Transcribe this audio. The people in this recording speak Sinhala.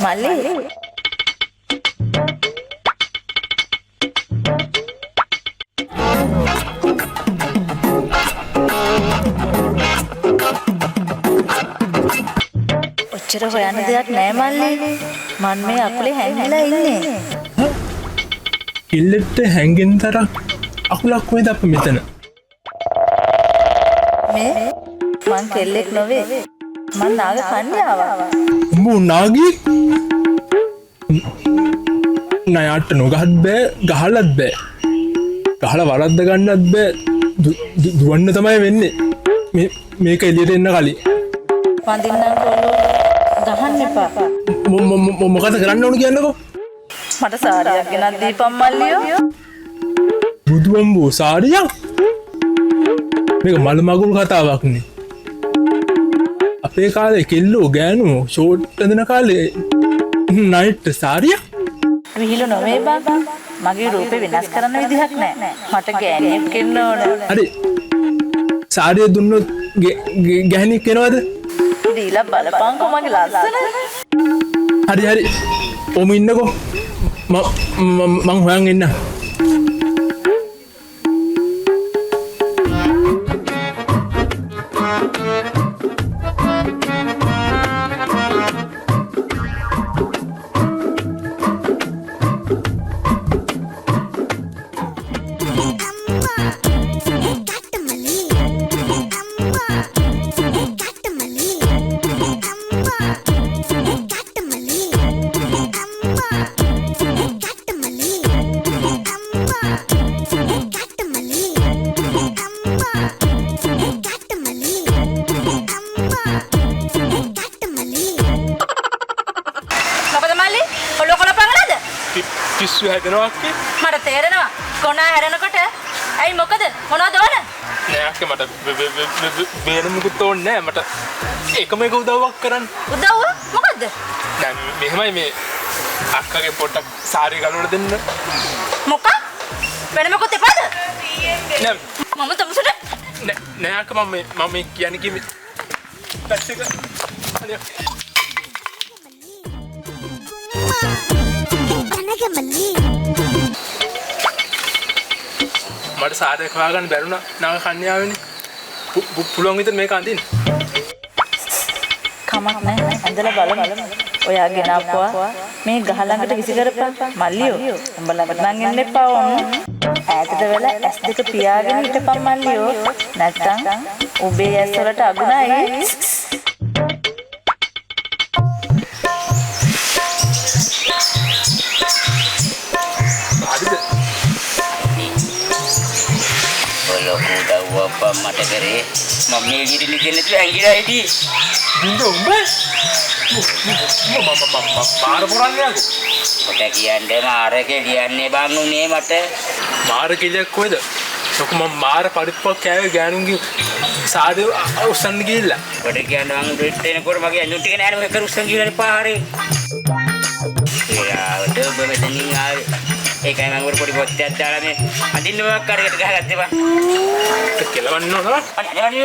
මල්ලි ඔච්චර හොයන්න දෙයක් නෑ මල්ලි. මන් මේ අකුලේ හැංගිලා ඉන්නේ. ඉල්ලෙට හැංගෙන් තරක් අකුලක් කොයිද අප මෙතන? මේ මං කෙල්ලෙක් නොවේ. මං නාග කන්‍යාවක්. උඹ නාගී? නයාට නොගහත් බෑ, ගහලත් බෑ. ගහලා වරද්ද ගන්නත් බෑ. දුවන්න තමයි වෙන්නේ. මේක එළියට එන්න කලින්. වඳින්නම් කොල්ලෝ ගහන්න එපා. මොකද කරන්න ඕන කියන්නකෝ? මට සාරියක් ගෙනත් දීපන් මල්ලියෝ. බුදුම්බෝ සාරියක්? මේක මල මගුල් කතාවක් නේ. අපේ කාලේ කෙල්ලෝ ගෑනු ෂෝට් ඇඳන කාලේ නයිට් සාරියක්? විහිළු නොවේ බං. මගේ රූපේ වෙනස් කරන්න විදිහක් නෑ. මට ගෑණියෙක් වෙන්න ඕන. හරි. සාරිය දුන්නොත් ගෑණියෙක් වෙනවද? දීලා බලපංකෝ මගේ ලස්සන. හරි. ඔම ඉන්නකෝ. මං හොයන් එන්න. පිස්සු හැදෙනවා අක්කේ. මට තේරෙනවා. කොනා හැරෙනකොට ඇයි මොකද? මොනවද ඕන? නෑ අක්කේ මට වෙන මොකුත් ඕනේ නෑ මට එකම එක උදව්වක් කරන්න. උදව්ව? මොකද්ද? නෑ මෙහෙමයි මේ අක්කගේ පොට්ටක් සාරිය ගලවලා දෙන්න. මොකක්? වෙන මොකද එපාද? නෑ මම තමුසට නෑ අක්ක මම කියන්නේ කිව්වේ ටච් එක අනේ මට සාරියක් හොයාගන්න බැරුණා නාග කන්‍යාවනේ. පුළුවන් විතර මේක අඳින්න. කමක් නැහැ. ඇඳලා බලමු. ඔයා ගෙනාපුවා මේ ගහ ළඟට විසි කරපන්. මල්ලියෝ. උඹ ළඟට නම් එන්න එපා ඕන. ඈතට වෙලා S2 පියාගෙන හිටපන් මල්ලියෝ. නැත්තම් උඹේ ඇස් වලට අගුණයි. Apa mata kere, mami gini gini tu yang gila ini. Bintu, mas. Mama puran ni aku. Mata kian deh mara ke kian ni bangun ni mata. Mara kaya kau itu. Aku mara paripa kaya ganungi sadu usan gila. Mata kian bangun berita ni kau magi anjuti kan anu kerja usan gila ni pahari. Ya, betul betul ni ngal. Kayak yang baru buat tiada ni, andi ni nak kerja kerja apa? Kelawan no, no? Andi